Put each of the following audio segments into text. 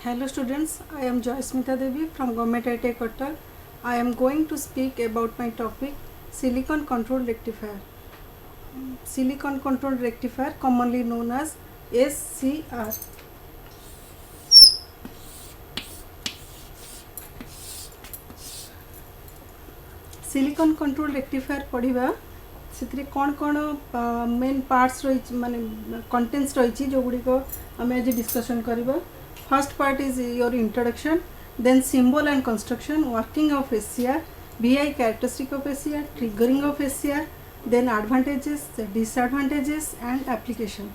Hello students, I am Joysmita Devi from Government IT Kotak. I am going to speak about my topic Silicon Control Rectifier. Silicon Control Rectifier, commonly known as SCR. Silicon Control Rectifier पढ़िबा से कौन कौन main parts रही माने contents रही जो गुड़ी को आम आज डिस्कशन करबा. First part is your introduction, then symbol and construction, working of SCR, VI characteristic of SCR, triggering of SCR, then advantages, disadvantages and application.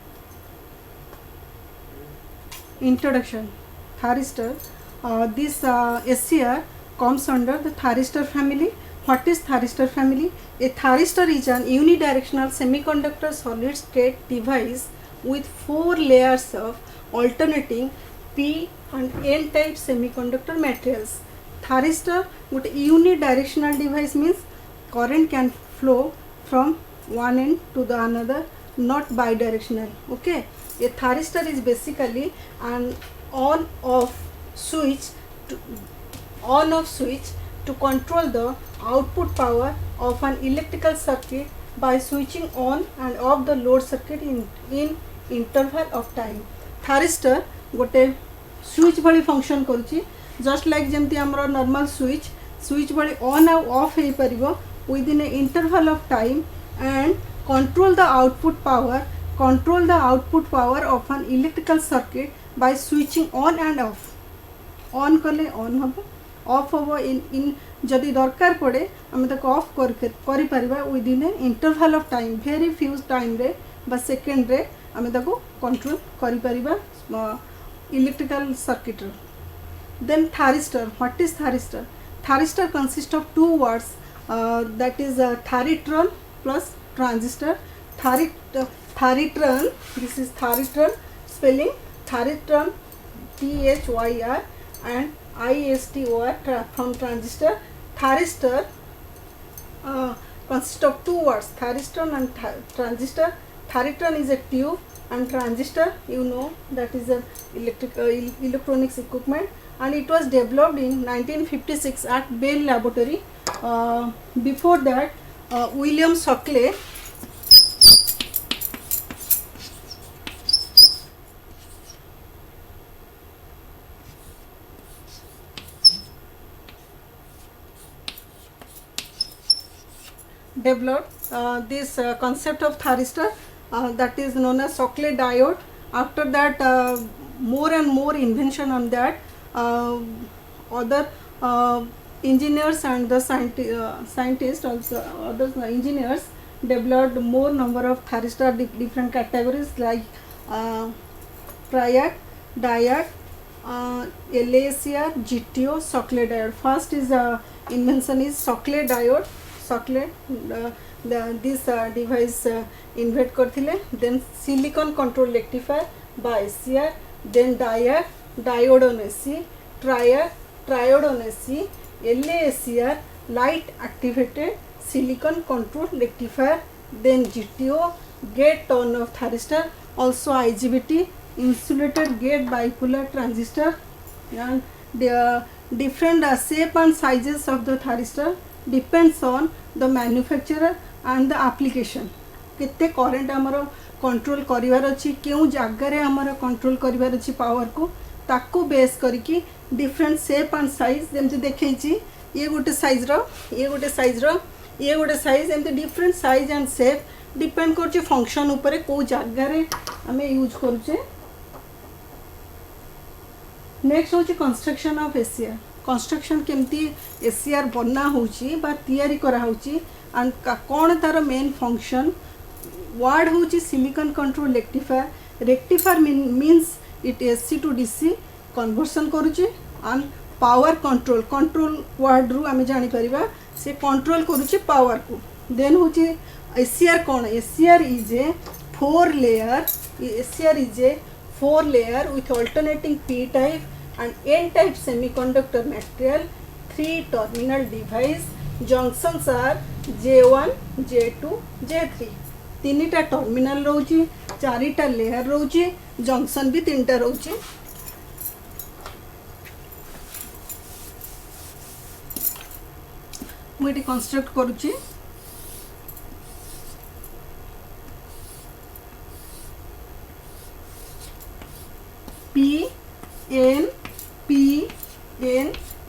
Introduction. Thyristor. This SCR comes under the thyristor family. What is thyristor family? A thyristor is an unidirectional semiconductor solid state device with 4 layers of alternating P and N type semiconductor materials. Thyristor would unidirectional device means current can flow from one end to the another, not bidirectional. Okay, a thyristor is basically an on-off switch to control the output power of an electrical circuit by switching on and off the load circuit in interval of time. Thyristor गोटे switch भली function करुच्ची just like जमती आमर normal switch भली on आउ off हो पारिबो within a interval of time and control the output power of an electrical circuit by switching on and off. On कले ऑन हम ऑफ हम इन जदि दरकार पड़े आम तक ऑफ करि परिबा within a interval of time very few time रे बा सेकेंड रे आम तक कंट्रोल करि परिबा electrical circuit. Then thyristor. What is thyristor? Thyristor consists of two words, that is thyritron plus transistor. Thyritron, this is thyritron, spelling thyritron THYR and ISTOR from transistor. Thyristor consists of two words, thyristor and transistor. Thyritron is a tube and transistor, you know, that is a electronics equipment, and it was developed in 1956 at Bell Laboratory. Before that, William Shockley developed this concept of thyristor, that is known as Shockley diode. After that, more and more invention on that, other engineers and the scientists also, other engineers developed more number of thyristor different categories like triac, diac, LACR, GTO, Shockley diode. First is invention is Shockley diode. Shockley this device invent करथिले. Then silicon control rectifier by SCR, then diac, diode on SC, triac, triode on SC, LACR, light activated silicon control rectifier, then GTO, gate turn off thyristor, also IGBT, insulated gate bipolar transistor, and the different shape and sizes of the thyristor depends on the manufacturer and the application. केते current आमर control करिवार अछि, केउ जगह आमर control करिवार अछि power को, ताको base करिकी डिफरेंट शेप एंड साइज जेमति देखैछि. ये गोटे साइज रो, ये गोटे साइज रो, ये गोटे साइज, एमति different size and shape depend करछि फंक्शन ऊपर को जगह रे हमें यूज करूचे. नेक्स्ट होछि कंस्ट्रक्शन ऑफ SCR. कंस्ट्रक्शन केमती SCR बना होछि बा तयारी करा होछि एंड कौन तार मेन फंक्शन. वर्ड होछि silicon control rectifier. Rectifier means it AC to DC conversion करूछि एंड पावर कंट्रोल वर्ड रु आमे जानि परिबा से कंट्रोल करूछि पावर को. देन होछि SCR कौन. SCR is a 4 layer. SCR is a 4 layer with alternating P type and N type semiconductor material, 3 terminal device. Junctions are J1, J2, J3. 3टा टर्मिनल रोची, 4टा लेयर रोची, जंक्शन भी 3टा रोची. मुझे कंस्ट्रक्ट करुच्ची पी एन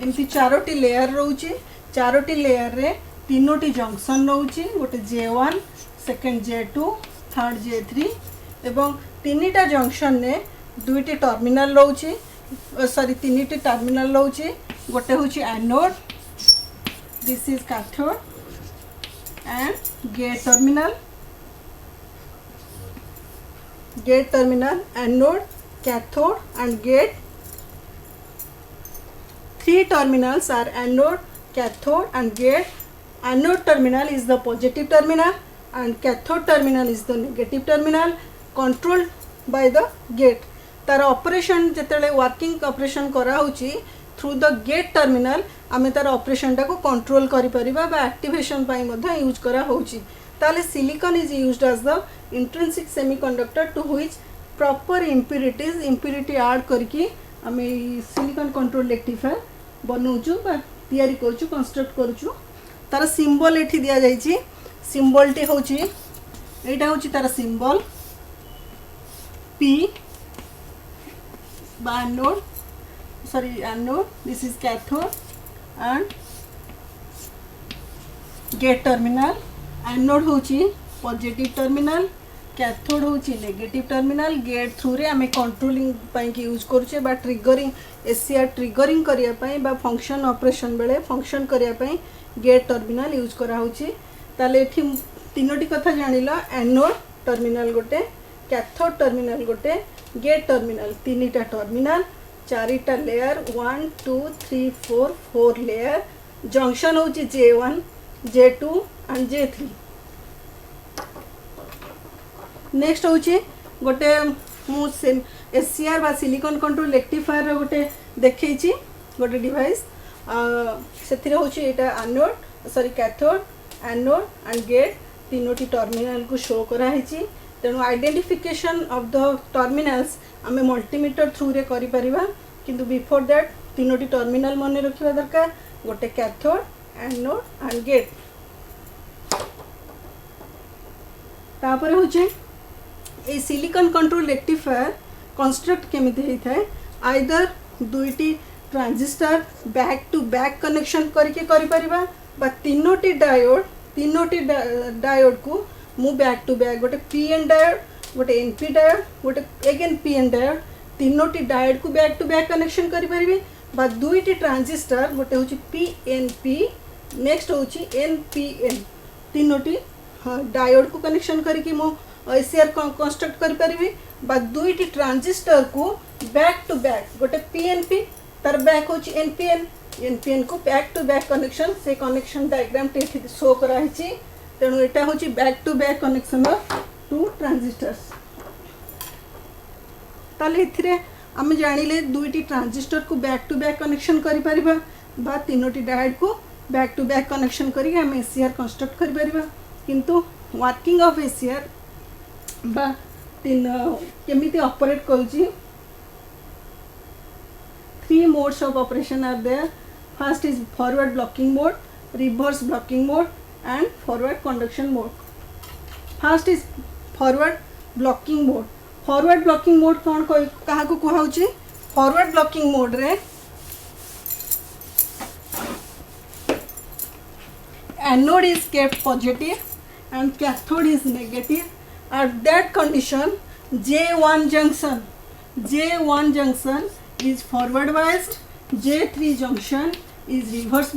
एमती Charoti layer रोचे Charoti layer रे तीनोटी जंक्शन रोचे गोटे J1 second J2 third J3 एवं तीनटा जंक्शन ने दुईटी टर्मिनल रोचे सॉरी तीनटी टर्मिनल रोचे गोटे हूँ anode this is cathode and gate terminal anode cathode and gate. Three terminals are anode, cathode and gate. Anode terminal is the positive terminal and cathode terminal is the negative terminal controlled by the gate. तार operation जिते working operation करा होची through the gate terminal आमे तार operation टा को control करि परिबा बा एक्टिवेशन पाई मध्ये यूज करा होची ताले silicon is used as the intrinsic semiconductor to which proper impurity add करके आम सिलिकॉन कंट्रोल रेक्टिफायर बनाऊँ तैयारी करूँ कंस्ट्रक्ट करूँ तार सिंबल ये दि जाइए सिंबल टी हूँ यहाँ हूँ तार symbol P anode sorry anode this is cathode and gate terminal anode हूँ पॉजिटिव टर्मिनल कैथोड हूँ नेगेटिव टर्मिनल गेट थ्रू रे आमे कंट्रोलिंग पाई की यूज करुचे बा ट्रिगरिंग एसीआर ट्रिगरिंग करिया पाई बा फंक्शन ऑपरेशन बेले फंक्शन करिया पाई गेट टर्मिनल यूज करा होची ताले एठी तीनोटी कथा जानिला एनोड टर्मिनल गोटे कैथोड टर्मिनल गोटे गेट टर्मिनल तीनटा टर्मिनल चारिटा लेयर 1 2 3 4 4 लेयर जंक्शन होची J1 J2 and J3 next हूँ गोटे मुझे एसीआर बा सिलिकॉन कंट्रोल रेक्टिफायर गोटे देखी गोटे डिवाइस से हूँ यहाँ anode sorry cathode anode and gate तीनोटी टर्मिनल को शो कराई तेणु आइडेंटिफिकेशन ऑफ द टर्मिनल्स आम मल्टीमीटर थ्रू रे करि परिबा किंतु बिफोर दैट तीनोटी टर्मिनल मन रखा दरकार गोटे कैथोड एनोड एंड गेट तापर हूँ a silicon control rectifier construct केमिति होता है आइदर दुईटी transistor back to back connection करके करि परिबा बा तीनोटी डायोड को मु बैक टू बैक गोटे पीएन डायोड गोटे एनपी डायोड गोटे अगेन पीएन डायोड तीनोटी डायोड को बैक टू बैक कनेक्शन करि परिबे बा दुईटी ट्रांजिस्टर गोटे होची पीएनपी नेक्स्ट होची एनपीएन तीनोटी डायोड को कनेक्शन करके मु एसीआर कंस्ट्रक्ट करि परिबे बा दुईटी ट्रांजिस्टर को बैक टू बैक गोटे पीएनपी तार बैक होची एनपीएन को बैक टू बैक कनेक्शन से कनेक्शन डायग्राम टे शो कराई तेणु यहाँ हूँ back to back connection to transistors ताले आम जानिले दुईटी ट्रांजिस्टर को बैक टू बैक कनेक्शन करि परिबा बा तीनोटी डायोड को बैक टू बैक कनेक्शन करी आम एसीआर कंस्ट्रक्ट करि परिबा किंतु वर्किंग ऑफ एसीआर बा केमिति ऑपरेट करूची 3 modes of operation are there. First is forward blocking mode, reverse blocking mode and forward conduction mode. First is forward blocking mode. Forward blocking mode कौन कहा को कहउची forward blocking mode रे anode is kept positive and cathode is negative. At that condition J1 junction is forward biased, J3 junction is reverse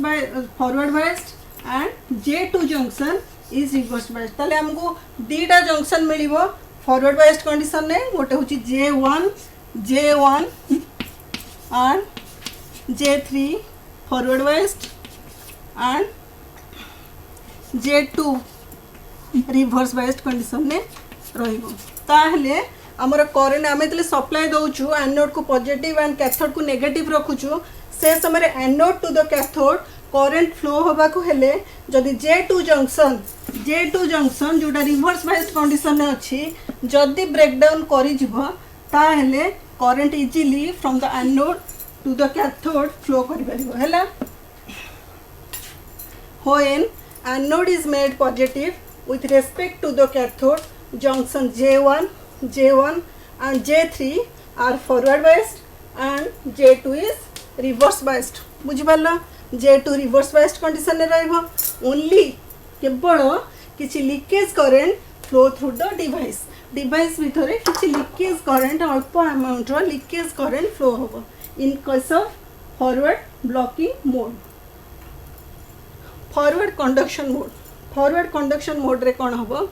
forward biased and J2 junction is reverse biased. ताले हमको दीटा junction मिलिबो forward biased condition ने गोटे होची J1 and J3 forward biased and J2 reverse biased condition ने रहिबो ताहले आमर करेन्ट आम जो सप्लाई दौचु एनोड को पॉजिटिव एंड कैथोड को नेगेटिव रखुचु से समय anode to the cathode current flow होगा को हेले जदि J2 जंक्शन जोटा रिवर्स बायस्ड कंडीशन में अच्छी जदि ब्रेकडाउन करें current easily from the anode to the cathode flow कर when anode is made positive with respect to the cathode, junction J1 and J3 are forward biased and J2 is reverse biased. बुझिपार J2 reverse biased condition रहिबो only केवल किछि leakage current flow through the device भितर किछि leakage current अल्प amount रो leakage current flow होबो in case of forward blocking mode. Forward conduction mode रे कोन होबो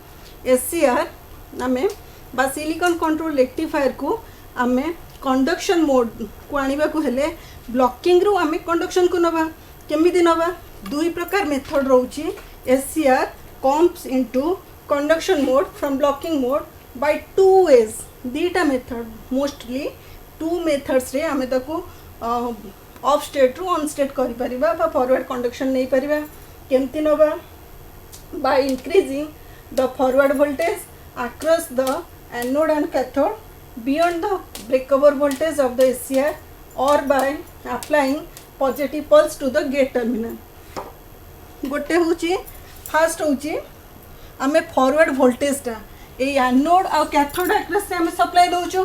SCR आमे बा सिलिकॉन कंट्रोल रेक्टिफायर को आमे कंडक्शन मोड को आनिबा को हेले ब्लॉकिंग रो आमे कंडक्शन को नबा केमिति नबा दुई प्रकार मेथड रहउची. SCR comes into conduction mode from blocking mode by two ways. दीटा मेथड मोस्टली टू मेथड्स रे आमे ताको ऑफ स्टेट रू ऑन स्टेट करि परिबा बा फॉरवर्ड कंडक्शन नै परिबा केमति नबा by increasing the forward voltage across the anode and cathode beyond the breakover voltage of the SCR or by applying positive pulse to the gate terminal. गोटे होची fast होची आमे forward voltage टा ए anode आ cathode across से आमे supply दोचो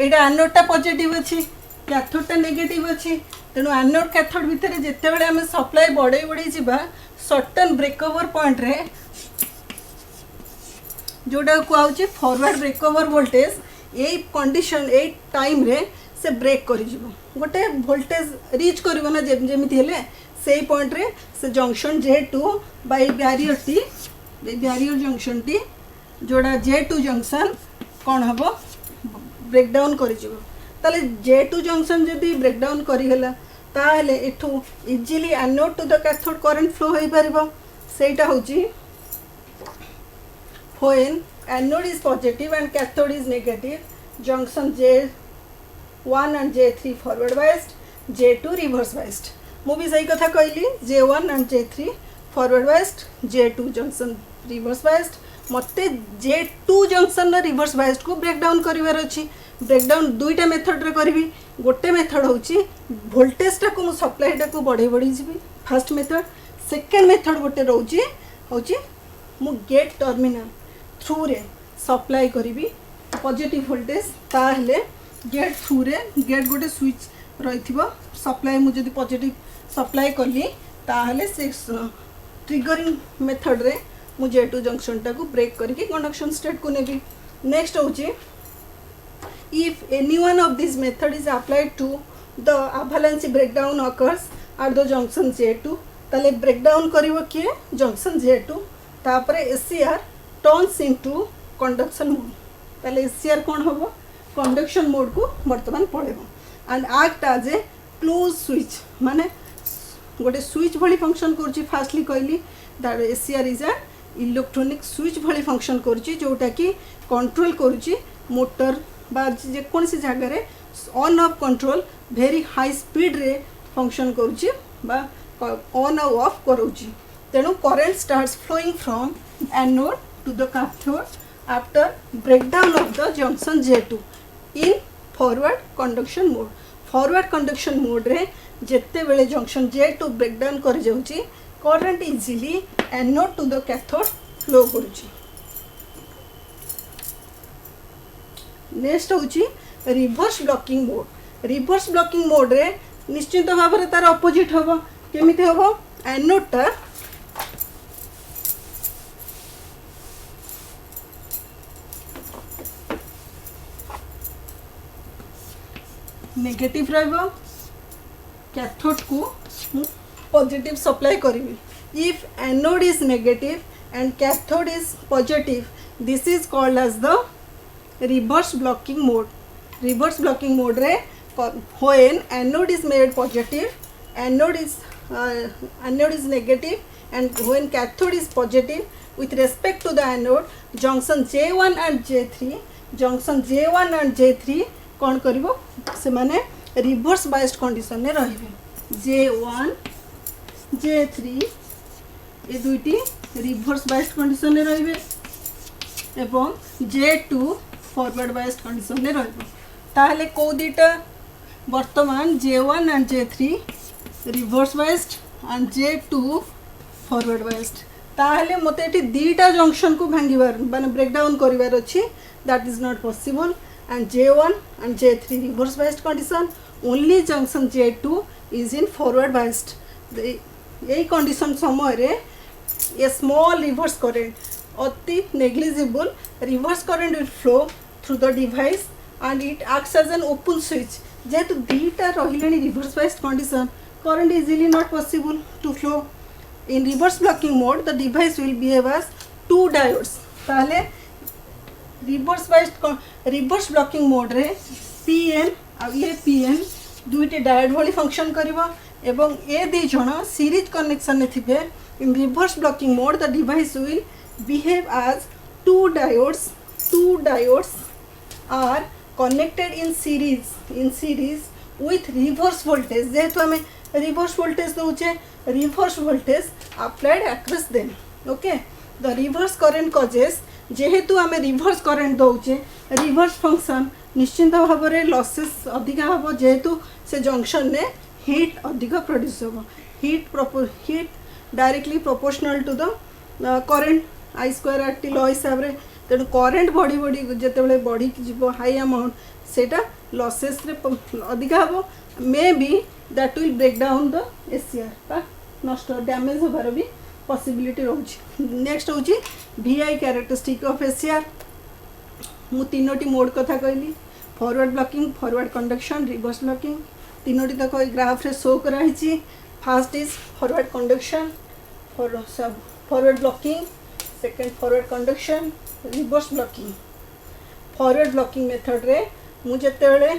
एटा anode टा positive अछि cathode टा नेगेटिव अछि तेनु एनोड कैथोड भितर जेते बेले आमे सप्लाई बडे बडे जिबा सर्टेन ब्रेकओवर पॉइंट रे जोडा को आउची फॉरवर्ड ब्रेकओवर वोल्टेज ए कंडीशन ए टाइम रे से ब्रेक करि जिवो गोटे वोल्टेज रीच करबो ना जेमिति हेले से पॉइंट रे से junction J2 by barrier junction टी जोड़ा J2 जंक्शन कौन हम ब्रेकडाउन कर J2 जंक्शन जदि ब्रेकडाउन करेगा ताहले एठू easily anode to the cathode current flow हो पारिबो सेटा होची when anode is positive and cathode is negative junction J1 and J3 forward biased J2 reverse biased. मुझे सही कथा कहली J1 and J3 forward biased J2 junction reverse biased मते J2 junction reverse biased को ब्रेकडाउन करिवार अछि. Breakdown दुईटा method रे करबी गोटे मेथड होची वोल्टेज टा को मु सप्लाई टा को बढ़े बढ़ी जिबी फर्स्ट मेथड. सेकंड मेथड गोटे रहउची होची मु गेट टर्मिनल थ्रू रे सप्लाई करबी पॉजिटिव वोल्टेज ताहले गेट थ्रू रे गेट गोटे स्विच रहिथिबो सप्लाई मु जदी पॉजिटिव सप्लाई कली ताहले से ट्रिगरिंग मेथड रे मु J2 जंक्शन टा को ब्रेक करके कंडक्शन स्टेट को नेबी. नेक्स्ट होची if any one of these method is applied to the avalanche breakdown occurs at the junction J2 ताले ब्रेकडाउन करिवो के जंक्शन J2 तापरे SCR turns into conduction mode ताले SCR कोन होबो कंडक्शन मोड को वर्तमान पळेबो and act as a close switch माने गोटे स्विच भली फंक्शन करछि. फास्टली कहली that SCR is a electronic switch भली फंक्शन करछि जोटा कि कंट्रोल करछि मोटर बा जे कोनसी जगह रे on off control very high speed रे फंक्शन करछि बा ऑन और ऑफ करूछि. तेणु current starts flowing from anode to the cathode after breakdown of the junction J2 in forward conduction mode. Forward conduction mode रे जेते बेले जंक्शन J2 ब्रेकडाउन कर जाउची current easily anode to the cathode flow करूची. Next होची reverse blocking mode. Reverse blocking mode रे निश्चित भाव रे तार ऑपोजिट होबो केमिति होबो एनोड टा नेगेटिव रहबो कैथोड को पॉजिटिव सप्लाई करिवि. If anode is negative and cathode is positive this is called as the reverse blocking mode. Reverse blocking mode रे when anode is made positive anode is negative and when cathode is positive with respect to the anode junction J1 and J3 कौन करिवो से माने reverse biased condition ने रहिबे. J1 J3 ए दुईटी reverse biased condition ने रहिबे एवं J2 forward biased condition ने रहिबो. ताहले को दीटा वर्तमान J1 and J3 reverse biased and J2 forward biased ताहले मते एटी दीटा जंक्शन को भांगिबार माने ब्रेक डाउन करिवार अछि that is not possible and J1 and J3 reverse biased condition only junction J2 is in forward biased यही condition समय रे a small reverse current अति negligible reverse current will flow through the device and it acts as an open switch जेहेतु दीटा रहिलेनी reverse biased condition current easily not possible to flow in reverse blocking mode the device will behave as two diodes ताले reverse blocking mode रे PN आ ये PN दुईटे diode भली function करिवो एवं ए दी जण सीरीज कनेक्शन ने थिबे in reverse blocking mode the device will behave as two diodes are connected in series with reverse voltage जेहेतु आम reverse voltage दौचे reverse voltage applied across them okay the reverse current causes जेहेतु आम reverse current दौचे reverse function निश्चिंत भाव में losses अधिक हम जेहेतु से जंक्शन ने हीट अधिक प्रोड्यूस हम heat directly proportional to the current I²RT law हिसाब से तेणु करेन्ट बढ़ी बढ़ी जिते बढ़ी जीव हाई अमाउंट सेटा लॉसेस अधिक हम may be that will break down the ACR नष्ट डैमेज होबार भी पॉसिबिलिटी रोचे नेक्स्ट हूँ VI कैरेक्टरिस्टिक ऑफ ACR मु तीनोटी मोड कथा कहली forward blocking forward conduction reverse blocking तीनोटी तक ग्राफ रे शो कराई first is forward conduction forward blocking second forward conduction reverse blocking forward blocking method रे मु जेतेबेले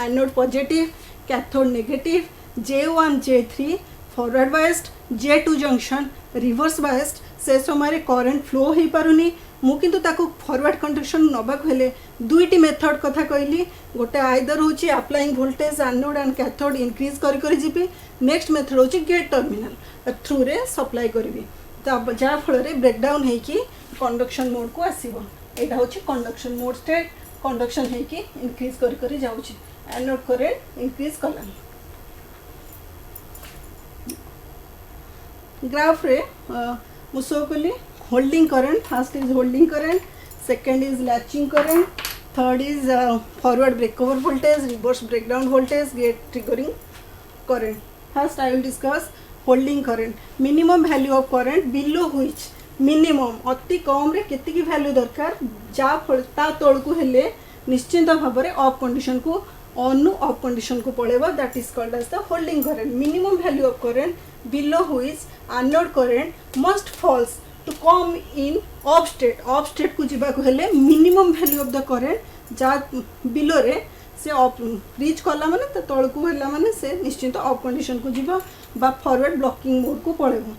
anode positive cathode negative J1 J3 forward biased J2 junction reverse biased से समय current flow हो पारुनी मु किंतु ताकू फॉरवर्ड कंडक्शन नबाक हेले दुईटी मेथड कथा कहली गोटे आइदर होची applying voltage anode and cathode increase करी जीवी नेक्स्ट मेथड होची गेट टर्मिनल थ्रू रे सप्लाई करी जहाँ फल ब्रेकडाउन होगी कंडक्शन मोड को आसो यहाँ हूँ कंडक्शन मोड स्टेट कंडक्शन होगी इनक्रीज करी जाऊँगी एनोड करेंट इनक्रीज कला ग्राफ रे मु शो कली holding current first is holding current second is latching current third is forward breakover voltage reverse breakdown voltage gate triggering current first I will discuss holding current minimum value of current below which minimum अति कम रे केतिकी value दरकार जा ता तळकू हेले निश्चिंत भाव में ऑफ कंडीशन को ऑन ऑफ कंडीशन को पळेबो that is called as the holding current minimum value of current below which anode current must falls to come in off state को जीवा को हेले minimum value of the current जा below रे से of reach कला माने तो तळकू हेला माने से निश्चिंत ऑफ कंडीशन को जीवा बा फॉरवर्ड ब्लॉकिंग मोड को पळेबो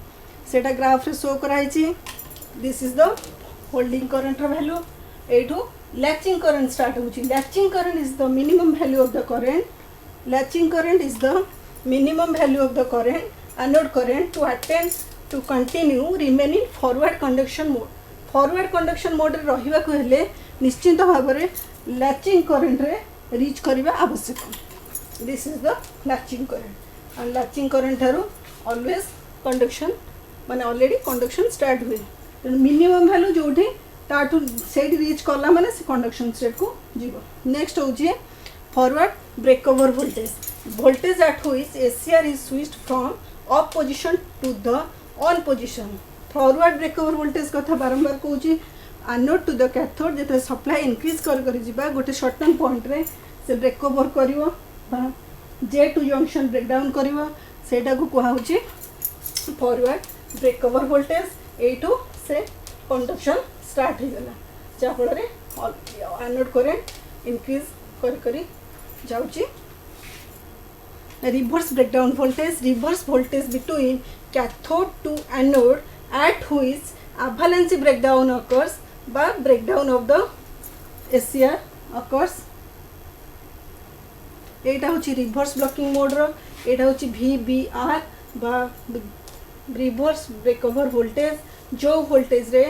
सेटा ग्राफ रे शो कराई this is the holding current value एठू लैचिंग करंट स्टार्ट होची latching current is the minimum value of the current latching current is the minimum value of the current anode current to attend to continue remain in forward conduction mode रे रहिबा को हेले निश्चिंत भाव में latching current रे reach करबा आवश्यक this is the latching current and latching current थारू ऑलवेज कंडक्शन माने ऑलरेडी कंडक्शन स्टार्ट हुए मिनिमम वैल्यू जोठी ताठू सेट रीच कला माने से कंडक्शन स्टेट को जीवो नेक्स्ट होची forward breakover voltage at which ACR is switched from off position to the on position forward breakover voltage कथा बारंबार कहूची एनोड टू द कैथोड जेते सप्लाई इंक्रीज कर जीवा गोटे सर्टन पॉइंट रे से ब्रेकओवर करिवो J2 जंक्शन ब्रेकडाउन करिवो सेटा को कहा होची फॉरवर्ड ब्रेकओवर वोल्टेज एटू से कंडक्शन स्टार्ट हो गला जा फल रे एनोड करंट इंक्रीज करी जाउची reverse breakdown reverse voltage between cathode to anode at which avalanche breakdown occurs by breakdown of the ACR occurs एटा होची रिवर्स ब्लॉकिंग मोड रो एटा होची VBR बा रिवर्स ब्रेकओवर वोल्टेज जो वोल्टेज रे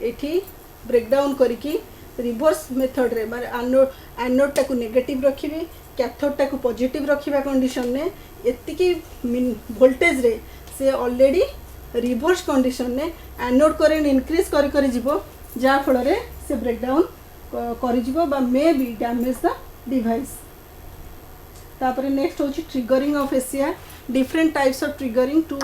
एठी ब्रेकडाउन करिकी reverse method रे माने एनोड टाको नेगेटिव रखिबी कैथोड टाको पॉजिटिव रखिबा कंडीशन ने एतिकी वोल्टेज रे से ऑलरेडी रिवर्स कंडीशन ने एनोड करेंट इंक्रीज करी करी जीवो जा फल रे से ब्रेकडाउन करी जीवो बा may be damage the device. तापर नेक्स्ट होची triggering of ACR different types of triggering to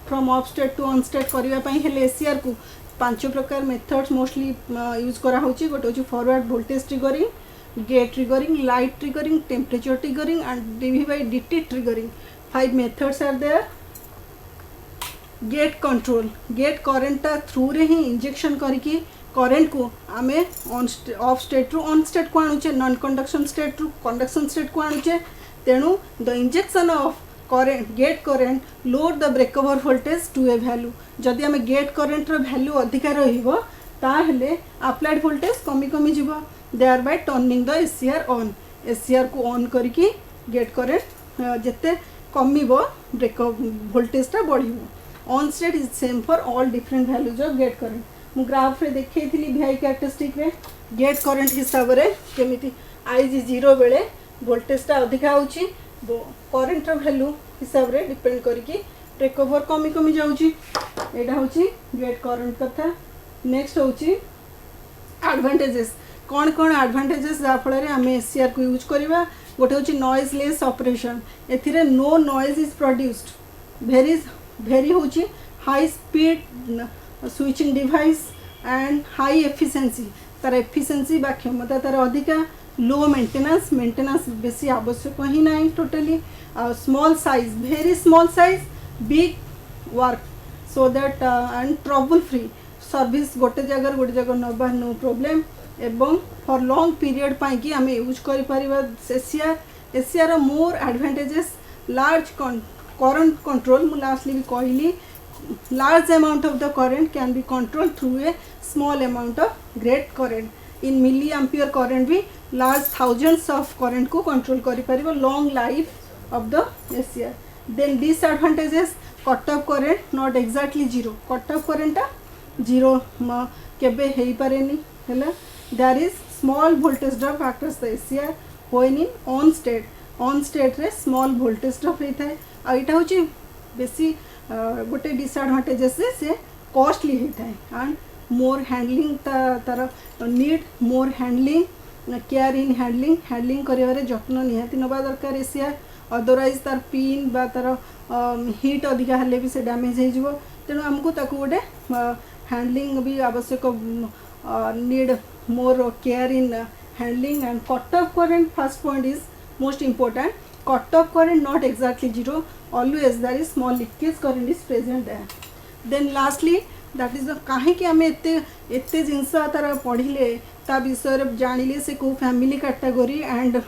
from off state to on state करबा पई हेले एसीआर को 5 प्रकार मेथड्स मोस्टली यूज करा होची। गोटे होची forward voltage triggering, gate triggering, light triggering, temperature triggering and dv by dt triggering. 5 methods are there. Gate control, gate current through रे ही इंजेक्शन करके करंट को आमे ऑफ स्टेट रु ऑन स्टेट को आणुचे, नॉन कंडक्शन स्टेट रु conduction state को आणुचे। तेणु the injection of current gate current load the breakover voltage to a value. जदि आमे गेट करंट रो वैल्यू अधिका रहिबो ताहेले अप्लाइड वोल्टेज कमी कमी जीवो, thereby turning the SCR on. SCR को ऑन करके गेट करंट जते कमीबो ब्रेकओवर वोल्टेज टा बढ़िबो। On state is same for all different values of gate current. मु ग्राफ रे देखैथिली वीआई कैरेक्टरिस्टिक रे गेट करंट हिसाब रे केमिति आईजी 0 बेले वोल्टेज टा अधिका होची, करंट रो वैल्यू हिसाब रे डिपेंड करके ब्रेकओवर कमी कमी जाउची। एटा होची गेट करंट कथा। नेक्स्ट होची एडवांटेजेस। कौन कौन एडवांटेजेस जा फल रे हमें एसीआर को यूज करबा। गोटे होची नॉइजलेस ऑपरेशन, एथिरे no noise is produced. Very होची high speed switching device and high efficiency, तार एफिशिएंसी बा क्षमता तार अधिका। लो मेंटेनेंस बेसी आवश्यक ही नहीं totally. Small size, very small size, big work so that and trouble free service. गोटे जगह नबा नो प्रॉब्लम एवं फॉर लॉन्ग पीरियड पाई कि आम यूज कर एसीआर। एसीआर मोर एडवांटेजेस लार्ज करंट कंट्रोल। मु लास्टली भी कहली large amount of the current can be controlled through a small amount of great current in milliampere current भी large thousands of current को control करी परिबो। long life of the ACR। then disadvantages cut off current not exactly zero, cut off current टा zero केबे हेई पारेनी हैला। there is small voltage drop across the ACR when in on state रे small voltage drop हेता है। आ इटा होची बेसी गोटे डिसएडवांटेजेस से कॉस्टली होता है एंड मोर हैंडलिंग तार need more handling care in handling करिवारे जत्न निहाती नबा दरकार एसीआर। अदरवाइज तार पिन बा तार हीट अधिका हेले भी से डैमेज हो जिवो। तेणु हमको ताकू गोटे हैंडलिंग भी आवश्यक, need more care in handling and cut off current. First point is most important, cut off current not exactly zero, always there is small leakage current is present there. Then lastly that is the काहे कि हमें एते जिनस तार पढ़िले ता विषय जानिले से को family category and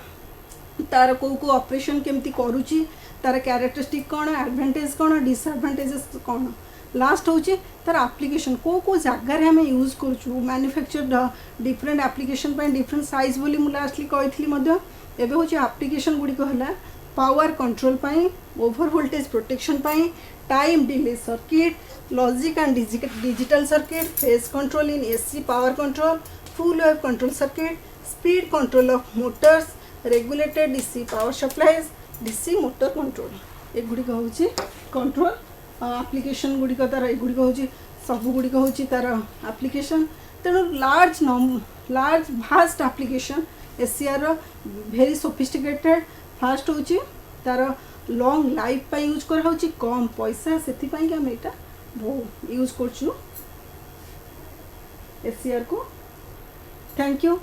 तार को ऑपरेशन केमती करूची, तार कैरेक्टरिस्टिक कौन, एडवांटेज कौन, डिसएडवांटेजेस कौन। लास्ट होची तार एप्लिकेशन को जगार आम यूज करूँ। मैन्युफैक्चर डिफरेंट एप्लिकेशन पे डिफरेंट साइज बोली मु लास्टली कही मध्य। एबे होची एप्लिकेशन गुड़ी कहला पावर कंट्रोल पाई, ओवर वोल्टेज प्रोटेक्शन पाई, time delay circuit, logic and digital circuit, phase control in AC power control, full wave control circuit, speed control of motors, regulated DC power supplies, DC motor control. एगुड़िक होची control application गुड़िक तार एगुड़िक होची सब गुड़िक होची तार application. तेणु large vast application ACR भेरी sophisticated. Fast होची तार लॉन्ग लाइफ पाई यूज करा होची, कम पैसा सेति पाई कि हम एटा यूज करछु एसीआर को। Thank you.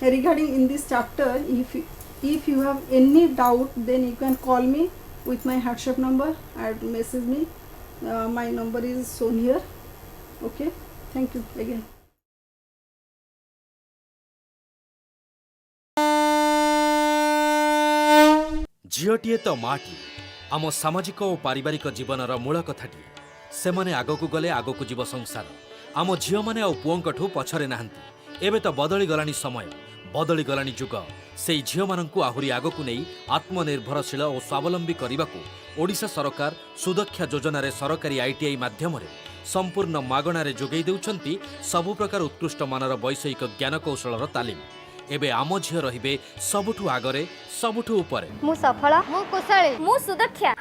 Regarding in this chapter, if you have any doubt, then you can call me with my WhatsApp number and message me. My number is shown here. Okay, thank you again. झीटीए तो माटी आम सामाजिक और पारिवारिक जीवनर मूल कथाटी से माने आगकू गले आगकू जीव संसार। आम झील मैंने और पुओंकठू पछरे नाहांती। एबे तो बदली गलानी समय, बदली गलानी जुग। से झील मानकू आहुरी आगकू नहीं आत्मनिर्भरशील और स्वावलंबी करने ओडिशा सरकार सुदक्षा योजन सरकारी आईटीआई माध्यम संपूर्ण मागणार जोगई देउछंती सबु प्रकार उत्कृष्ट मानर वैषयिक ज्ञान कौशलर तालीम। एबे आम झील रहिबे सबुठू आगरे सबुठू उपरे। मु सफल, मु कुशली, मु सुदक्षा।